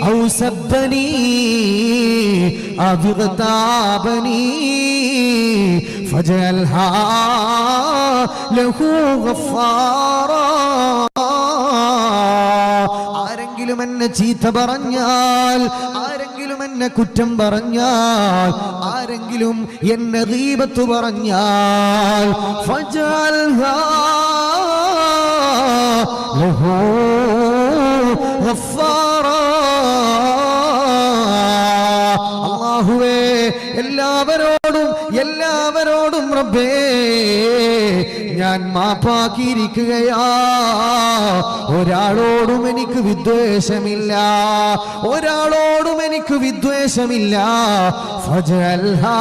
أو سبني أو اغتابني فاجعلها له غفارا. ആരെങ്കിലും എന്നെ ചീത്ത പറഞ്ഞാൽ, ആരെങ്കിലും എന്നെ കുറ്റം പറഞ്ഞാൽ, ആരെങ്കിലും എന്നെ ഗീബത്ത് പറഞ്ഞാൽ ഫജഅൽഹാ ലഹു ഗഫാറാ. അല്ലാഹുവേ, എല്ലാവരോടും റബ്ബേ ഞാൻ മാപ്പാക്കിയിരിക്കുകയാ. ഒരാളോടും എനിക്ക് വിദ്വേഷമില്ല, ഒരാളോടും എനിക്ക് വിദ്വേഷമില്ല. ഫജഅൽഹാ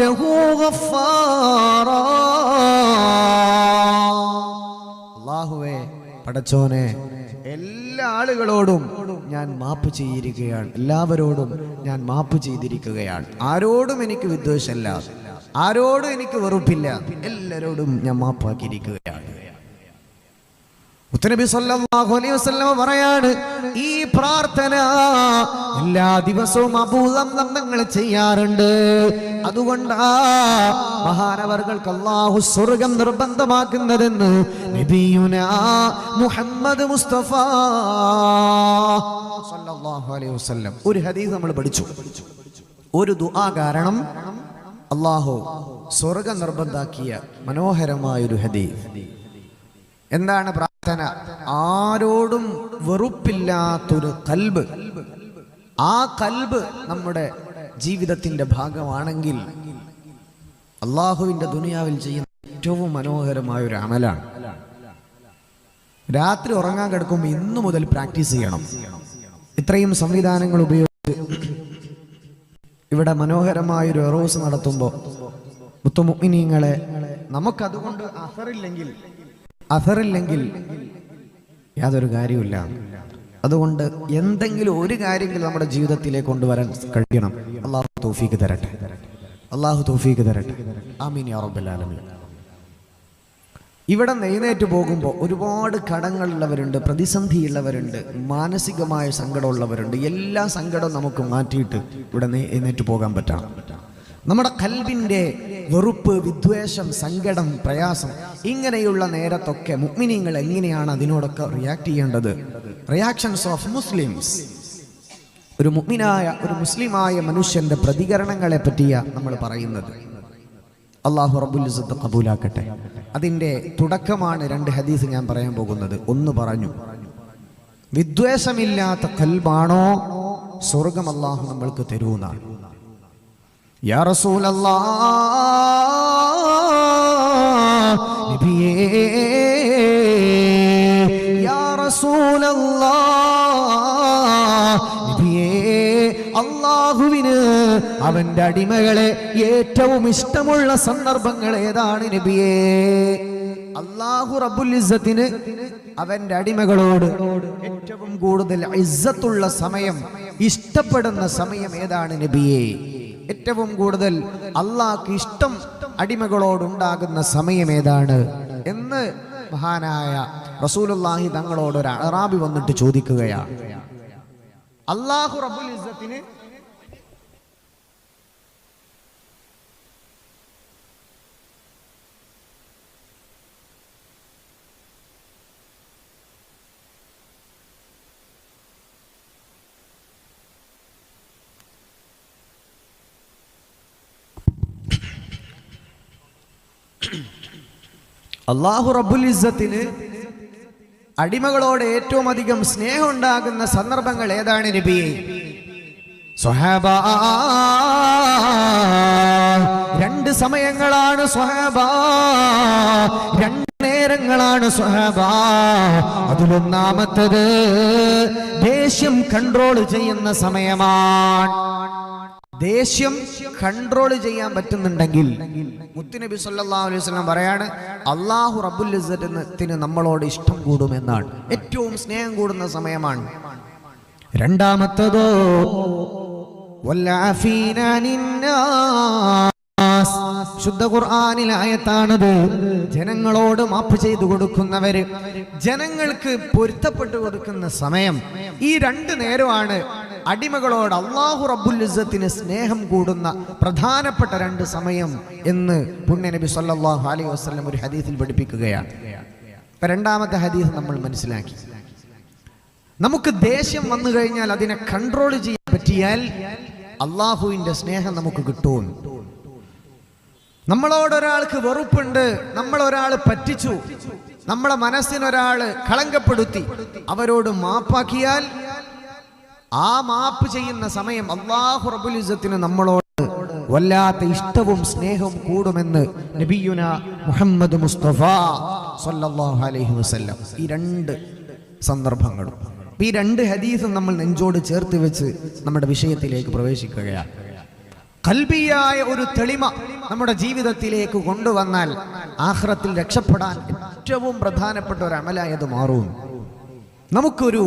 ലഹു ഗഫാറാ. അല്ലാഹുവേ, പടച്ചോനെ, എല്ലാ ആളുകളോടും ഞാൻ മാപ്പ് ചെയ്തിരിക്കുകയാണ്, എല്ലാവരോടും ഞാൻ മാപ്പ് ചെയ്തിരിക്കുകയാണ്. ആരോടും എനിക്ക് വിദ്വേഷമില്ല, ആരോടും എനിക്ക് വെറുപ്പില്ല, എല്ലാവരോടും ഞാൻ മാപ്പാക്കിയിരിക്കുകയാണ്. മുത്തനബി സല്ലല്ലാഹു അലൈഹി വസല്ലം പറയാണ്, ഈ പ്രാർത്ഥന എല്ലാ ദിവസവും അബൂ ദംദം തങ്ങൾ ചെയ്യാറുണ്ട്. അതുകൊണ്ടാ മഹാനവർകൾക്ക് അല്ലാഹു സ്വർഗ്ഗം നിർബന്ധമാക്കുന്നതെന്ന് നബിയുനാ മുഹമ്മദ് മുസ്തഫ സല്ലല്ലാഹു അലൈഹി വസല്ലം ഒരു ഹദീസ് നമ്മൾ പഠിച്ചു. ഒരു ദുആ കാരണം അല്ലാഹു സ്വർഗ്ഗം നിർബന്ധാക്കിയ മനോഹരമായൊരു ഹദീസ്. എന്താണ് പ്രാർത്ഥന? ആരോടും വെറുപ്പില്ലാത്തൊരു കൽബ്, ആ കൽബ് നമ്മുടെ ജീവിതത്തിന്റെ ഭാഗമാണെങ്കിൽ അള്ളാഹുവിന്റെ ദുനിയാവിൽ ചെയ്യുന്ന ഏറ്റവും മനോഹരമായൊരു അമലാണ്. രാത്രി ഉറങ്ങാൻ കിടക്കുമ്പോൾ ഇന്നു മുതൽ പ്രാക്ടീസ് ചെയ്യണം. ഇത്രയും സംവിധാനങ്ങൾ ഉപയോഗിച്ച് ഇവിടെ മനോഹരമായൊരു ഉറൂസ് നടത്തുമ്പോൾ മുത്തുമുഅ്മിനീങ്ങളെ, നമുക്കതുകൊണ്ട് അഥറില്ലെങ്കിൽ യാതൊരു കാര്യമില്ല. അതുകൊണ്ട് എന്തെങ്കിലും ഒരു കാര്യമെങ്കിലും നമ്മുടെ ജീവിതത്തിലേക്ക് കൊണ്ടുവരാൻ കഴിയണം. അള്ളാഹു തൗഫീഖ് തരട്ടെ, അള്ളാഹു തൗഫീഖ് തരട്ടെ. ആമീൻ യാ റബ്ബൽ ആലമീൻ. ഇവിടെ എഴുന്നേറ്റ് പോകുമ്പോൾ ഒരുപാട് കടങ്ങളുള്ളവരുണ്ട്, പ്രതിസന്ധിയുള്ളവരുണ്ട്, മാനസികമായ സങ്കടമുള്ളവരുണ്ട്. എല്ലാ സങ്കടവും നമുക്ക് മാറ്റിയിട്ട് ഇവിടെ എഴുന്നേറ്റ് പോകാൻ പറ്റണം. നമ്മുടെ കൽബിൻ്റെ വെറുപ്പ്, വിദ്വേഷം, സങ്കടം, പ്രയാസം, ഇങ്ങനെയുള്ള നേരത്തൊക്കെ മുഅ്മിനീങ്ങൾ എങ്ങനെയാണ് അതിനോടൊക്കെ റിയാക്ട് ചെയ്യേണ്ടത്? Reactions of Muslims. ഒരു മുഅ്മിനായ, ഒരു മുസ്ലിമായ മനുഷ്യന്റെ പ്രതികരണങ്ങളെ പറ്റിയാണ് നമ്മൾ പറയുന്നത്. അല്ലാഹു റബ്ബുൽ ഇസ്സത്ത് ഖബൂലാക്കട്ടെ. അതിൻ്റെ തുടക്കമാണ് രണ്ട് ഹദീസ് ഞാൻ പറയാൻ പോകുന്നത്. ഒന്ന് പറഞ്ഞു, വിദ്വേഷമില്ലാത്ത ഖൽബാണോ സ്വർഗ്ഗം അല്ലാഹു നമ്മൾക്ക് തരുമെന്നാണ്. യാ റസൂലല്ലാഹ്, നബിയേ, യാ റസൂലല്ലാഹ്, നബിയേ, അല്ലാഹുവിന് അവന്റെ അടിമകളെ ഏറ്റവും ഇഷ്ടമുള്ള സന്ദർഭങ്ങൾ ഏതാണ് നബിയേ? അല്ലാഹു റബ്ബുൽ ഇസ്സത്തിന് അവന്റെ അടിമകളോട് ഏറ്റവും കൂടുതൽ ഇസ്സത്തുള്ള സമയം, ഇഷ്ടപ്പെടുന്ന സമയം ഏതാണ് നബിയേ? ഏറ്റവും കൂടുതൽ അള്ളാഹ്ക്ക് ഇഷ്ടം അടിമകളോടുണ്ടാകുന്ന സമയം ഏതാണ് എന്ന് മഹാനായ റസൂലുള്ളാഹി തങ്ങളോട് ഒരു അറാബി വന്നിട്ട് ചോദിക്കുകയാണ്. അല്ലാഹു റബ്ബുൽ ഇസ്സത്തിന് അല്ലാഹു റബ്ബുൽ ഇസ്സത്തിന് അടിമകളോട് ഏറ്റവും അധികം സ്നേഹം ഉണ്ടാകുന്ന സന്ദർഭങ്ങൾ ഏതാണ് നബിയെ? സ്വഹാബ, രണ്ട് സമയങ്ങളാണ് സ്വഹാബ, രണ്ട് നേരങ്ങളാണ് സ്വഹാബ. അതിലൊന്നാമത്തത് ദേഷ്യം കൺട്രോൾ ചെയ്യുന്ന സമയമാണ്. ദേഷ്യം കൺട്രോൾ ചെയ്യാൻ പറ്റുന്നുണ്ടെങ്കിൽ മുത്തുനബി സല്ലല്ലാഹു അലൈഹി വസല്ലം പറയാണ്, അല്ലാഹു റബ്ബുൽ ഇസ്സത്തിന് നമ്മളോട് ഇഷ്ടം കൂടുമെന്നാണ്. ഏറ്റവും സ്നേഹം കൂടുന്ന സമയമാണ്. രണ്ടാമത്തതോ വല്ലഅഫീന നിന്നാസ്, നാസ്. ശുദ്ധ ഖുർആനിലെ ആയത്താണത്. ജനങ്ങളോട് മാപ്പ് ചെയ്തു കൊടുക്കുന്നവര്, ജനങ്ങൾക്ക് പൊരുത്തപ്പെട്ടു കൊടുക്കുന്ന സമയം, ഈ രണ്ടു നേരമാണ് അടിമകളോട് അല്ലാഹു റബ്ബുൽ ഇസ്സത്തിന് സ്നേഹം കൂടുന്ന പ്രധാനപ്പെട്ട രണ്ട് സമയം എന്ന് പുണ്യ നബി സല്ലല്ലാഹു അലൈഹി വസല്ലം ഒരു ഹദീസിൽ പഠിപ്പിക്കുകയാണ്. രണ്ടാമത്തെ ഹദീസ് നമ്മൾ മനസ്സിലാക്കി, നമുക്ക് ദേഷ്യം വന്നു കഴിഞ്ഞാൽ അതിനെ കൺട്രോൾ ചെയ്യാൻ പറ്റിയാൽ അള്ളാഹുവിന്റെ സ്നേഹം നമുക്ക് കിട്ടും. നമ്മളോടൊരാൾക്ക് വെറുപ്പുണ്ട്, നമ്മളൊരാൾ പറ്റിച്ചു, നമ്മളെ മനസ്സിനൊരാള് കളങ്കപ്പെടുത്തി, അവരോട് മാപ്പാക്കിയാൽ ആ മാപ്പ് ചെയ്യുന്ന സമയം അല്ലാഹു റബ്ബുൽ ഇസ്സത്തിന് നമ്മളോട് വല്ലാത്ത ഇഷ്ടവും സ്നേഹവും കൂടുമെന്ന് നബിയുന മുഹമ്മദ് മുസ്തഫ സല്ലല്ലാഹു അലൈഹി വസല്ലം. ഈ രണ്ട് സന്ദർഭങ്ങളും, ഈ രണ്ട് ഹദീസും നമ്മൾ നെഞ്ചോട് ചേർത്ത് വെച്ച് നമ്മുടെ വിഷയത്തിലേക്ക് പ്രവേശിക്കുകയാണ്. ഖൽബിയായ ഒരു തെളിമ നമ്മുടെ ജീവിതത്തിലേക്ക് കൊണ്ടുവന്നാൽ ആഖിറത്തിൽ രക്ഷപ്പെടാൻ ഏറ്റവും പ്രധാനപ്പെട്ട ഒരു അമലായത് മാറും. നമുക്കൊരു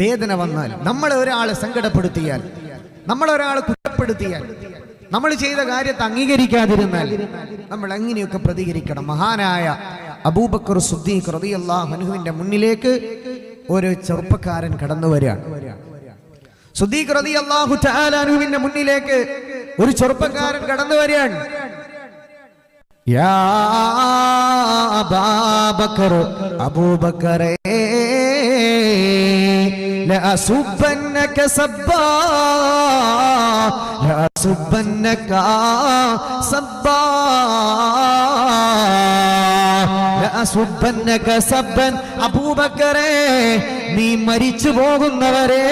വേദന വന്നാൽ, നമ്മളെ ഒരാളെ സങ്കടപ്പെടുത്തിയാൽ, നമ്മളൊരാളെ കുറ്റപ്പെടുത്തിയാൽ, നമ്മൾ ചെയ്ത കാര്യത്തെ അംഗീകരിക്കാതിരുന്നാൽ നമ്മൾ എങ്ങനെയൊക്കെ പ്രതികരിക്കണം. മഹാനായ അബൂബക്കർ സിദ്ദീഖ് റളിയല്ലാഹു അൻഹുവിന്റെ മുന്നിലേക്ക് ഒരു ചെറുപ്പക്കാരൻ കടന്നു വരികയാണ്. സിദ്ദീഖ് റളിയല്ലാഹു തആല അൻഹുവിന്റെ മുന്നിലേക്ക് ഒരു ചെറുപ്പക്കാരൻ കടന്നു വരികയാണ്. യാ അബൂബക്കർ, അബൂബക്കറേ ലഅസുബ്ബന്നക സബ്ബാ, ലഅസുബ്ബന്നക സബ്ബാ, ലഅസുബ്ബന്നക സബ്ബൻ. അബൂബക്കറേ, നീ മരിച്ചു പോകുന്നവരെ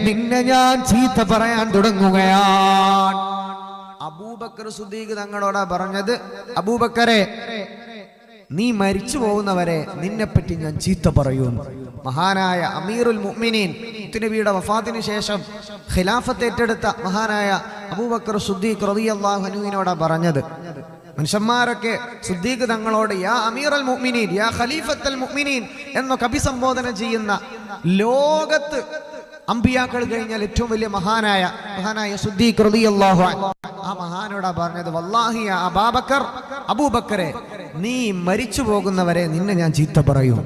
നിന്നെ ഞാൻ ചീത്ത പറയാൻ തുടങ്ങുകയാണ്. അബൂബക്കർ സിദ്ദീഖ് തങ്ങളോടാ പറഞ്ഞത്, അബൂബക്കറെ, നീ മരിച്ചു പോകുന്നവരെ നിന്നെപ്പറ്റി ഞാൻ ചീത്ത പറയൂ. മഹാനായ അമീറുൽ മുഅ്മിനീൻ നബിയുടെ വഫാത്തിന് ശേഷം ഖിലാഫത്ത് ഏറ്റെടുത്ത മഹാനായ അബൂബക്കർ സിദ്ദീഖ് റളിയല്ലാഹു അൻഹുവിനോടാ പറഞ്ഞത്. മനുഷ്യന്മാരൊക്കെ സിദ്ദീഖ് തങ്ങളോട് യാ അമീറുൽ മുഅ്മിനീൻ, യാ ഖലീഫത്തുൽ മുഅ്മിനീൻ എന്നൊക്കെ അഭിസംബോധന ചെയ്യുന്ന ലോകത്ത് അമ്പിയാക്കൾ കഴിഞ്ഞാൽ ഏറ്റവും വലിയ മഹാനായ സിദ്ദീഖ് റളിയല്ലാഹു അൻഹു, ആ മഹാനോടാ പറഞ്ഞത്, വല്ലാഹി യാ അബൂബക്കർ, അബൂബക്കറെ, നീ മരിച്ചു പോകുന്നവരെ നിന്നെ ഞാൻ ചീത്ത പറയും.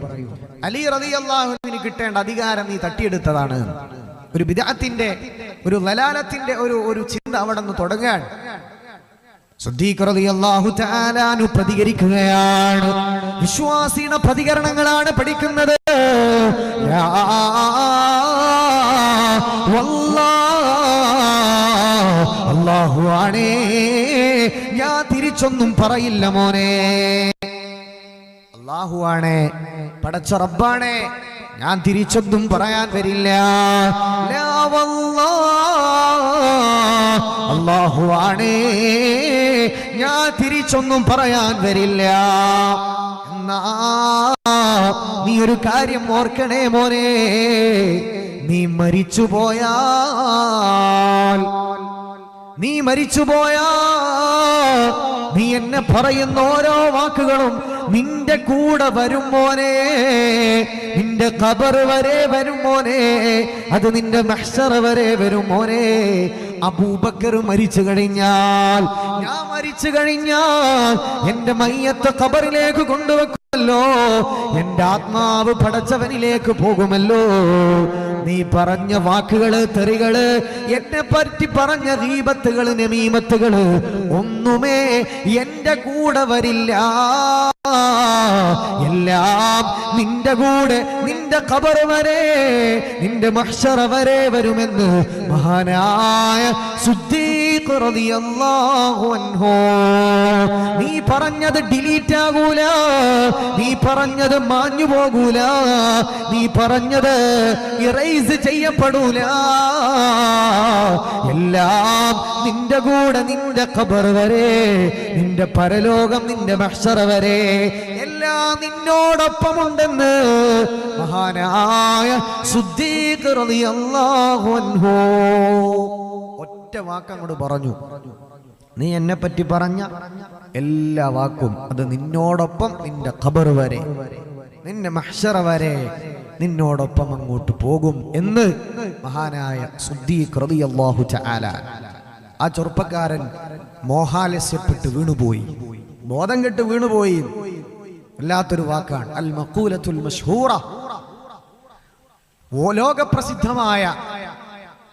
അലി റളിയല്ലാഹു അൻഹുവിന് കിട്ടേണ്ട അധികാരം നീ തട്ടിയെടുത്തതാണ്. ഒരു ബിദ്അത്തിന്റെ, ഒരു ലലാലത്തിന്റെ ഒരു ചിന്ത അവിടെ നിന്ന് തുടങ്ങാൻ സിദ്ദീഖ് റളിയല്ലാഹു തആല അൻഹു പ്രതികരിക്കുകയാണ്. വിശ്വാസിയുടെ പ്രതികരണങ്ങളാണ് പഠിക്കുന്നത്. യാ അല്ലാഹു ആണേ, ഞാൻ തിരിച്ചൊന്നും പറയില്ല മോനെ. അല്ലാഹു ആണേ, പടച്ച റബ്ബാണേ, ഞാൻ തിരിച്ചൊന്നും പറയാൻ വരില്ല. ലാ വല്ലാഹ്, അല്ലാഹു ആണേ, ഞാൻ തിരിച്ചൊന്നും പറയാൻ വരില്ല. എന്നാ നീ ഒരു കാര്യം ഓർക്കണേ മോനെ, നീ മരിച്ചുപോയാൽ, നീ എന്നെ പറയുന്ന ഓരോ വാക്കുകളും നിന്റെ കൂടെ വരും മോനെ, നിന്റെ ഖബർ വരെ വരും മോനെ, അത് നിന്റെ മഹ്ശർ വരെ വരും മോനെ. അബൂബക്കർ മരിച്ചു കഴിഞ്ഞാൽ, ഞാൻ മരിച്ചു കഴിഞ്ഞാൽ എന്റെ മയ്യത്ത് ഖബറിലേക്ക് കൊണ്ടുവെക്കുമല്ലോ, എന്റെ ആത്മാവ് പടച്ചവനിലേക്ക് പോകുമല്ലോ. നീ പറഞ്ഞ വാക്കുകള്, തെറികള്, എന്നെ പറ്റി പറഞ്ഞ ഗീബത്തുകള്, നമീമത്തുകള് ഒന്നുമേ എന്റെ കൂടെ വരില്ല. എല്ലാം നിന്റെ കൂടെ, നിന്റെ ഖബർ വരെ, നിന്റെ മഹ്ശർ വരെ വരുമെന്ന് മഹാനായ സിദ്ദീഖ് റളിയല്ലാഹു അൻഹു. നീ പറഞ്ഞത് ഡിലീറ്റ് ആകൂല, നീ പറഞ്ഞത് മാഞ്ഞു പോകൂല, നീ പറഞ്ഞത് ഇറേസ് ചെയ്യപ്പെടൂല. എല്ലാം നിന്റെ കൂടെ, നിന്റെ ഖബർ വരെ, നിന്റെ പരലോകം, നിന്റെ മഹ്ശർ വരെ എല്ലാം നിന്നോടൊപ്പമുണ്ടെന്ന് മഹാനായ സിദ്ദീഖ് റളിയല്ലാഹു അൻഹു ഒറ്റ വാക്കങ്ങോട് പറഞ്ഞു. നീ എന്നെ പറ്റി പറഞ്ഞ എല്ലാ വാക്കും അത് നിന്നോടൊപ്പം നിന്റെ ഖബർ വരെ, നിന്റെ മഹ്ശർ വരെ നിന്നോടൊപ്പം അങ്ങോട്ട് പോകും എന്ന് മഹാനായ സിദ്ദീഖ് റളിയല്ലാഹു തആല. ആ ചെറുപ്പക്കാരൻ മോഹാലസ്യപ്പെട്ട് വീണുപോയി, ബോധം കെട്ട് വീണുപോയി. വല്ലാത്തൊരു വാക്കാണ് അൽ മഖൂലത്തുൽ മശ്ഹൂറ. ലോകപ്രസിദ്ധമായ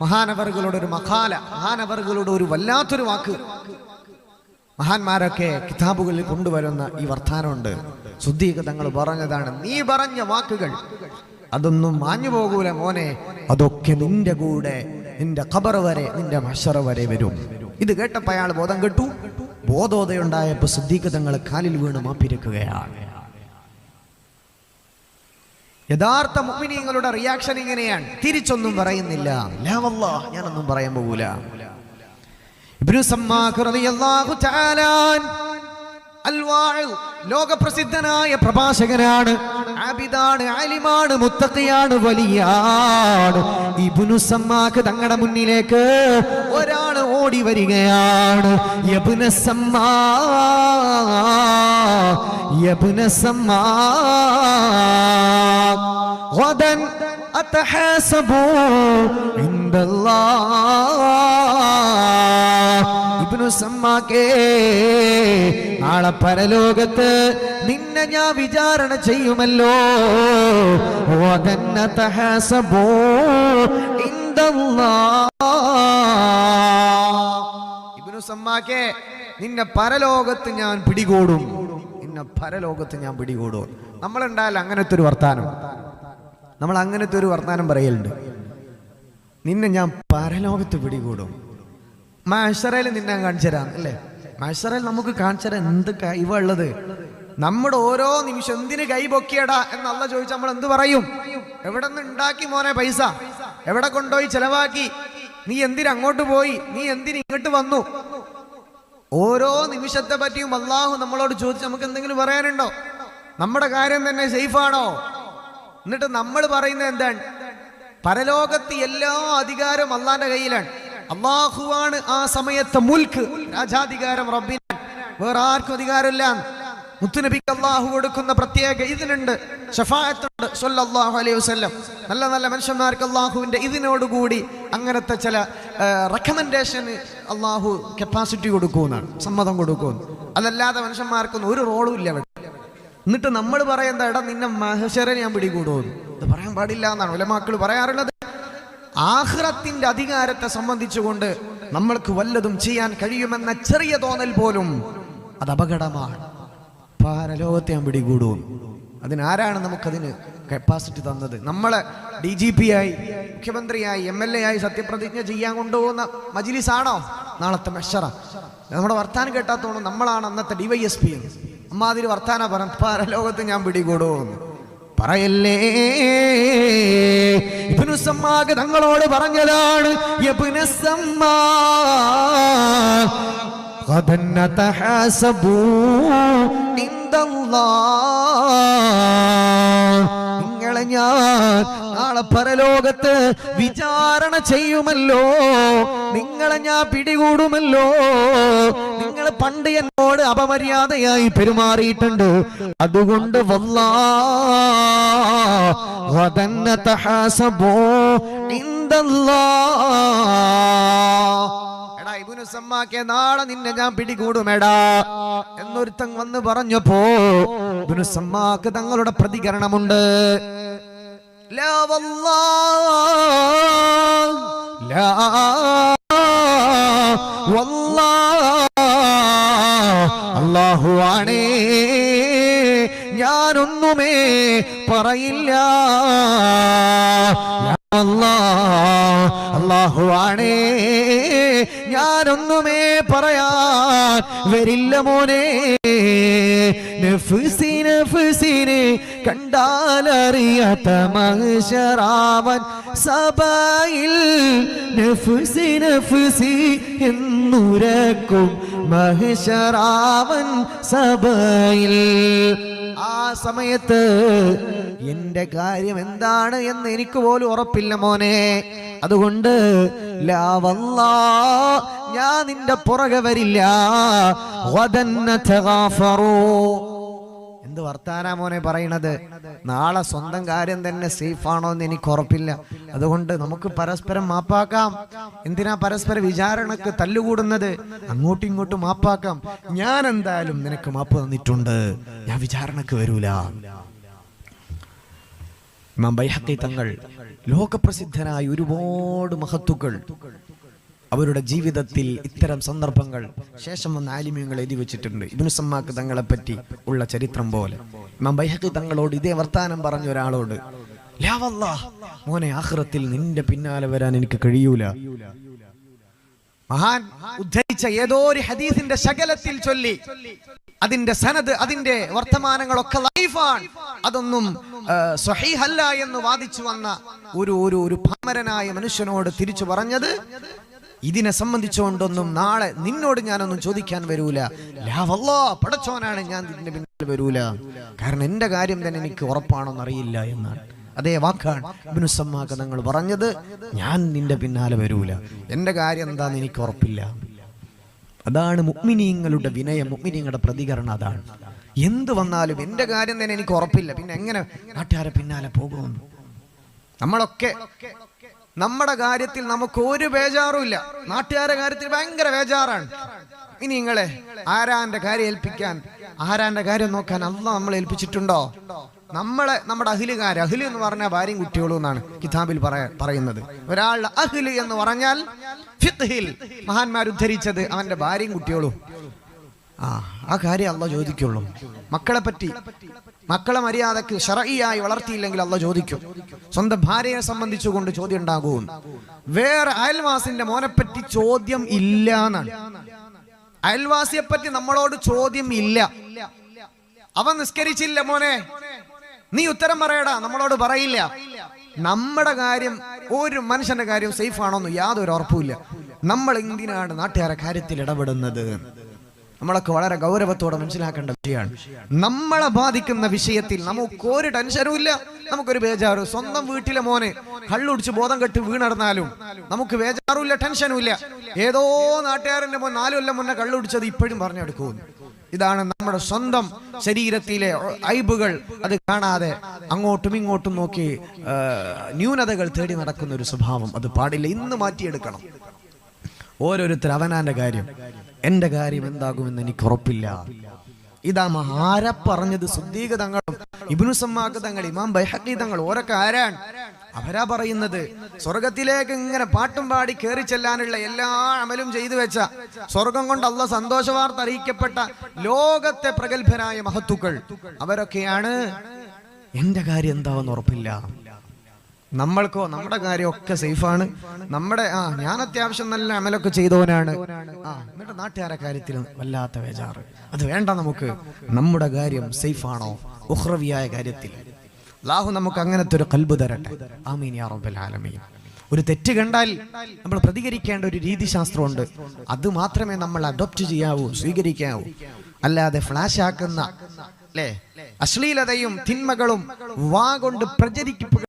മഹാനവറുകളുടെ ഒരു മഖാല, മഹാനവറുകളുടെ ഒരു വല്ലാത്തൊരു വാക്ക്. മഹാന്മാരൊക്കെ കിതാബുകളിൽ കൊണ്ടുവരുന്ന ഈ വർത്താനമുണ്ട്. സുദ്ദീഖ് തങ്ങൾ പറഞ്ഞതാണ്, നീ പറഞ്ഞ വാക്കുകൾ അതൊന്നും മാഞ്ഞു പോകൂല മോനെ, അതൊക്കെ നിന്റെ കൂടെ നിന്റെ ഖബർ വരെ നിന്റെ മഹ്ശറ വരെ വരും. ഇത് കേട്ടപ്പോൾ അയാൾ ബോധം കെട്ടു. ബോധോദയുണ്ടായപ്പോൾ സുദ്ദീഖ് തങ്ങൾ കാലിൽ വീണ് മാപ്പിരക്കുകയാണ്. യഥാർത്ഥ മുഅ്മിനീങ്ങളുടെ റിയാക്ഷൻ ഇങ്ങനെയാണ്, തിരിച്ചൊന്നും പറയുന്നില്ല. ലാ വല്ലാഹ്, ഞാനൊന്നും പറയാൻ പോകൂല. ഇബ്നു സമ്മാഖ് റളിയല്ലാഹു തആല അൽവാഇൽ, ലോകപ്രസിദ്ധനായ പ്രഭാഷകനാണ്, ആബിദാണ്, ആലിമാണ്, മുത്തഖിയാണ്, വലിയാണ്. ഇബ്നു സമ്മാഖ് തങ്ങളുടെ മുന്നിലേക്ക് ഒരാൾ ഓടി വരികയാണ്. ഇബ്നു സമ്മാഖ്, ഇബ്നു സമ്മാഖ് ഗദൻ അതഹാസബു ഇൻദല്ലാഹ്. ഇബ്നു സമ്മാഖേ, നാളെ പരലോകത്ത് നിന്നെ ഞാൻ വിചാരണ ചെയ്യുമല്ലോ. ഗദൻ അതഹാസബു ഇൻദല്ലാഹ്. ഇബ്നു സമ്മാഖേ, നിന്നെ പരലോകത്ത് ഞാൻ പിടികൂടും, നിന്നെ പരലോകത്ത് ഞാൻ പിടികൂടും. നമ്മളുണ്ടായാലും അങ്ങനത്തെ ഒരു വർത്താനം, നമ്മൾ അങ്ങനത്തെ ഒരു വർത്താനം പറയലുണ്ട്. നിന്നെ ഞാൻ പരലോകത്ത് പിടികൂടും, മഹ്ശറയിൽ നിന്നെ കാണിച്ചു തരാം അല്ലേ. മഹ്ശറയിൽ നമുക്ക് കാണിച്ചു തരാൻ എന്ത് കഴിവുള്ളത്. നമ്മുടെ ഓരോ നിമിഷം എന്തിന് കൈ പൊക്കിയടാ എന്ന് അള്ളാഹ് ചോദിച്ചാൽ നമ്മൾ എന്ത് പറയും? എവിടെ നിന്ന് ഉണ്ടാക്കി മോനെ പൈസ, എവിടെ കൊണ്ടുപോയി ചെലവാക്കി, നീ എന്തിന് അങ്ങോട്ട് പോയി, നീ എന്തിന് ഇങ്ങോട്ട് വന്നു? ഓരോ നിമിഷത്തെ പറ്റിയും അള്ളാഹു നമ്മളോട് ചോദിച്ച് നമുക്ക് എന്തെങ്കിലും പറയാനുണ്ടോ? നമ്മുടെ കാര്യം തന്നെ സേഫാണോ? എന്നിട്ട് നമ്മൾ പറയുന്നത് എന്താണ്? പരലോകത്ത് എല്ലാ അധികാരവും അള്ളാന്റെ കയ്യിലാണ്. അള്ളാഹുവാണ് ആ സമയത്തെ മുൽക്ക്, രാജാധികാരം റബ്ബിനാണ്, വേറെ ആർക്കും അധികാരമില്ല. മുത്തുനബിക്ക് അള്ളാഹു കൊടുക്കുന്ന പ്രത്യേക ഇതിനുണ്ട്, ശഫാഅത്തുണ്ട് സ്വല്ലല്ലാഹു അലൈഹി വസല്ലം. നല്ല നല്ല മനുഷ്യന്മാർക്ക് അള്ളാഹുവിന്റെ ഇതിനോടുകൂടി അങ്ങനത്തെ ചില റെക്കമെൻഡേഷൻ അള്ളാഹു കപ്പാസിറ്റി കൊടുക്കുമെന്നാണ്, സമ്മതം കൊടുക്കുമെന്ന്. അതല്ലാതെ മനുഷ്യന്മാർക്കൊന്നും ഒരു റോളും ഇല്ല അവിടെ. എന്നിട്ട് നമ്മൾ പറയുന്ന ഇട നിന്നെ മഹ്ശറയിൽ ഞാൻ പിടികൂടുമെന്ന്, ഇത് പറയാൻ പാടില്ല എന്നാണ് ഉലമാക്കൾ പറയാറുള്ളത്. ആഖിറത്തിന്റെ അധികാരത്തെ സംബന്ധിച്ചുകൊണ്ട് നമ്മൾക്ക് വല്ലതും ചെയ്യാൻ കഴിയുമെന്ന ചെറിയ തോന്നൽ പോലും അത് അപകടമാണ്. പരലോകത്തെ ഞാൻ പിടികൂടും. അതിനാരാണ് നമുക്കതിന് കപ്പാസിറ്റി തന്നത്? നമ്മളെ DGP ആയി, മുഖ്യമന്ത്രിയായി, MLA ആയി സത്യപ്രതിജ്ഞ ചെയ്യാൻ കൊണ്ടുപോകുന്ന മജ്ലിസാണോ നാളത്തെ മഹ്ശറ? നമ്മുടെ വർത്താനം കേട്ടാത്തോണം നമ്മളാണ് അന്നത്തെ DYSP. അമ്മാതിരി വർത്താന പറഞ്ഞ പരലോകത്ത് ഞാൻ പിടികൂടുമെന്ന് പറയല്ലേ. ഇബ്നു സമ്മാഖ് തങ്ങളോട് പറഞ്ഞതാണ്, ഇബ്നു സമ്മാഖ് ഗദൻ നതഹാസബു ഇൻദല്ലാഹ്. നിങ്ങളെ ഞാൻ നാളെ പരലോകത്ത് വിചാരണ ചെയ്യുമല്ലോ, നിങ്ങളെ ഞാൻ പിടികൂടുമല്ലോ. നിങ്ങൾ പണ്ട് എന്നോട് അപമര്യാദയായി പെരുമാറിയിട്ടുണ്ട്, അതുകൊണ്ട് വല്ലാഹ് ഗദൻ നതഹാസബു ഇൻദല്ലാഹ്. എടാ ഇബ്നു സമ്മാഖേ, നാളെ നിന്നെ ഞാൻ പിടികൂടുമെടാ എന്നൊരുത്തൻ വന്ന് പറഞ്ഞപ്പോ ഇബ്നു സമ്മാഖ് തങ്ങളുടെ പ്രതികരണമുണ്ട്. ലാ വല്ലാഹ്, ലാ വല്ലാഹ്, അല്ലാഹു ആണേ, ഞാനൊന്നുമേ പറയില്ല. അല്ലാഹു ആണേ, ഞാനൊന്നുമേ പറയാൻ വരില്ല മോനെ. നഫ്സിനെ കണ്ടാലറിയാത്ത മഹ്ശറാവൻ സഭയിൽ, നഫ്സി എന്നുരക്കും മഹ്ശറാവൻ സഭയിൽ. ആ സമയത്ത് എന്റെ കാര്യം എന്താണ് എന്ന് എനിക്ക് പോലും ഉറപ്പില്ല മോനെ. അതുകൊണ്ട് ലാ വല്ലാഹ്, ഞാൻ നിന്റെ പുറകെ വരില്ല. ഗദൻ നതഗാഫറു, എന്ത് വർത്താനാ മോനെ പറയണത്? നാളെ സ്വന്തം കാര്യം തന്നെ സേഫ് ആണോ എന്ന് എനിക്ക് ഉറപ്പില്ല. അതുകൊണ്ട് നമുക്ക് പരസ്പരം മാപ്പാക്കാം. എന്തിനാ പരസ്പര വിചാരണക്ക് തല്ലുകൂടുന്നത്? അങ്ങോട്ടും ഇങ്ങോട്ടും മാപ്പാക്കാം. ഞാൻ എന്തായാലും നിനക്ക് മാപ്പ് തന്നിട്ടുണ്ട്, ഞാൻ വിചാരണക്ക് വരൂല. ഇമാം ബൈഹഖി തങ്ങൾ ലോകപ്രസിദ്ധനായ ഒരുപാട് മഹത്തുക്കൾ അവരുടെ ജീവിതത്തിൽ ഇത്തരം സന്ദർഭങ്ങൾ ശേഷം വന്ന ആലിമ്യങ്ങൾ എഴുതി വെച്ചിട്ടുണ്ട്. ഇബ്നു സമ്മാക്ക് തങ്ങളെ പറ്റി ഉള്ള ചരിത്രം പോലെ ഇമാം ബൈഹഖി തങ്ങളോട് ഇതേ വർത്താനം പറഞ്ഞ ഒരാളോട്, ലാ വല്ലാഹ് മോനെ, ആഖിറത്തിൽ നിന്റെ പിന്നാലെ വരാൻ എനിക്ക് കഴിയൂല. മഹാൻ ഉദ്ധരിച്ച ഏതോ ഒരു ഹദീസിന്റെ ശകലത്തിൽ ചൊല്ലി അതിന്റെ സനദ്, അതിന്റെ വർത്തമാനങ്ങളൊക്കെ ലൈഫാണ്, അതൊന്നും സ്വഹീഹല്ല എന്ന് വാദിച്ചു വന്ന ഒരു പാമരനായ മനുഷ്യനോട് തിരിച്ചു പറഞ്ഞത്, ഇതിനെ സംബന്ധിച്ചുകൊണ്ടൊന്നും നാളെ നിന്നോട് ഞാനൊന്നും ചോദിക്കാൻ വരൂല. ലാ വല്ലാഹ്, പടച്ചോനാണ്, ഞാൻ ഇതിന്റെ പിന്നിൽ വരൂല. കാരണം എന്റെ കാര്യം തന്നെ എനിക്ക് ഉറപ്പാണോന്ന് അറിയില്ല എന്നാണ്. അതേ വാക്കാണ് ഇബ്നു സമ്മാക്ക് തങ്ങൾ പറഞ്ഞത്, ഞാൻ നിന്റെ പിന്നാലെ വരൂല, എന്റെ കാര്യം എന്താന്ന് എനിക്ക് ഉറപ്പില്ല. അതാണ് മുഅ്മിനീങ്ങളുടെ വിനയം, മുഅ്മിനീങ്ങളുടെ പ്രതികരണം അതാണ്. എന്ത് വന്നാലും എന്റെ കാര്യം തന്നെ എനിക്ക് ഉറപ്പില്ല, പിന്നെ എങ്ങനെ നാട്ടുകാരെ പിന്നാലെ പോകുമെന്ന്. നമ്മളൊക്കെ നമ്മുടെ കാര്യത്തിൽ നമുക്ക് ഒരു ബേജാറും ഇല്ല, നാട്ടുകാരുടെ കാര്യത്തിൽ ഭയങ്കര ബേജാറാണ്. ഇനി നിങ്ങളെ ആരാന്റെ കാര്യം ഏൽപ്പിക്കാൻ, ആരാന്റെ കാര്യം നോക്കാൻ അല്ലാഹ് നമ്മളെ ഏൽപ്പിച്ചിട്ടുണ്ടോ? നമ്മുടെ അഹ്ലുകാര്, അഹ്ല് എന്ന് പറഞ്ഞാൽ ഭാര്യയും കുട്ടികളും എന്നാണ് കിതാബിൽ പറയുന്നത്. ഒരാളുടെ അഹ്ല് എന്ന് പറഞ്ഞാൽ ഫിഖ്ഹിൽ മഹാന്മാർ ഉദ്ധരിച്ചത് അവന്റെ ഭാര്യയും കുട്ടികളും. ആ കാര്യം അല്ലാഹ് ചോദിക്കുള്ളൂ. മക്കളെ പറ്റി, മക്കളെ മര്യാദക്ക് ശർഈയായി വളർത്തിയില്ലെങ്കിൽ അല്ലാഹ് ചോദിക്കും. സ്വന്തം ഭാര്യയെ സംബന്ധിച്ചുകൊണ്ട് ചോദ്യം ഉണ്ടാകും. വേറെ അയൽവാസിന്റെ മോനെപ്പറ്റി ചോദ്യം ഇല്ല എന്നാണ്. അയൽവാസിയെ പറ്റി നമ്മളോട് ചോദ്യം ഇല്ല. അവൻ നിസ്കരിച്ചില്ല മോനെ, നീ ഉത്തരം പറയടാ, നമ്മളോട് പറയില്ല. നമ്മുടെ കാര്യം, ഒരു മനുഷ്യന്റെ കാര്യം സേഫ് ആണോന്ന് യാതൊരു ഉറപ്പുമില്ല. നമ്മൾ എന്തിനാണ് നാട്ടുകാരെ കാര്യത്തിൽ ഇടപെടുന്നത്? നമ്മളൊക്കെ വളരെ ഗൗരവത്തോടെ മനസ്സിലാക്കേണ്ട വിഷയമാണ്. നമ്മളെ ബാധിക്കുന്ന വിഷയത്തിൽ നമുക്കൊരു ടെൻഷനും ഇല്ല, നമുക്കൊരു ബേജാറും. സ്വന്തം വീട്ടിലെ മോനെ കള്ളുടിച്ച് ബോധം കെട്ട് വീണടന്നാലും നമുക്ക് ബേജാറും ഇല്ല, ടെൻഷനും ഇല്ല. ഏതോ നാട്ടുകാരന്റെ മോൻ 4 കൊല്ലം മുന്നേ കള്ളുടിച്ചത് ഇപ്പോഴും പറഞ്ഞെടുക്കും. ഇതാണ് നമ്മുടെ സ്വന്തം ശരീരത്തിലെ ഐബുകൾ. അത് കാണാതെ അങ്ങോട്ടും ഇങ്ങോട്ടും നോക്കി ന്യൂനതകൾ തേടി നടക്കുന്ന ഒരു സ്വഭാവം, അത് പാടില്ല. ഇന്ന് മാറ്റിയെടുക്കണം. ഓരോരുത്തർ അവനാന്റെ കാര്യം, എന്റെ കാര്യം എന്താകുമെന്ന് എനിക്ക് ഉറപ്പില്ല. ഇതാ ആരാ പറഞ്ഞത്? സിദ്ദീഖ് തങ്ങളും ഇബ്നു സമ്മാക്ക് തങ്ങൾ, ഇമാം ബൈഹഖി തങ്ങൾ, ഓരൊക്കെ ആരാണ്? അവരാ പറയുന്നത്. സ്വർഗത്തിലേക്ക് ഇങ്ങനെ പാട്ടും പാടി കയറി ചെല്ലാനുള്ള എല്ലാ അമലും ചെയ്തു വെച്ച, സ്വർഗം കൊണ്ട് അല്ലാഹ് സന്തോഷ വാർത്ത അറിയിക്കപ്പെട്ട ലോകത്തെ പ്രഗത്ഭരായ മഹത്തുക്കൾ, അവരൊക്കെയാണ് എന്റെ കാര്യം എന്താവെന്ന് ഉറപ്പില്ല. നമ്മൾക്കോ നമ്മുടെ കാര്യമൊക്കെ സേഫാണ്. ഞാൻ അത്യാവശ്യം നല്ല അമലൊക്കെ ചെയ്തവനാണ്. എന്നിട്ട് നാട്ടുകാരുടെ കാര്യത്തിൽ വല്ലാത്ത ബേജാറ്. അത് വേണ്ട നമുക്ക്. നമ്മുടെ കാര്യം സേഫാണോ ഉഖ്റവിയായ കാര്യത്തിൽ? അല്ലാഹു നമുക്ക് അങ്ങനത്തെ ഒരു ഖൽബ് തരട്ടെ. ആമീൻ യാ റബ്ബൽ ആലമീൻ. ഒരു തെറ്റ് കണ്ടാൽ നമ്മൾ പ്രതികരിക്കേണ്ട ഒരു രീതിശാസ്ത്രമുണ്ട്. അത് മാത്രമേ നമ്മൾ അഡോപ്റ്റ് ചെയ്യാവൂ, സ്വീകരിക്കാവൂ. അല്ലാതെ ഫ്ലാഷ് ആക്കുന്ന അശ്ലീലതയും തിന്മകളും വാ കൊണ്ട് പ്രചരിക്കപ്പെടുക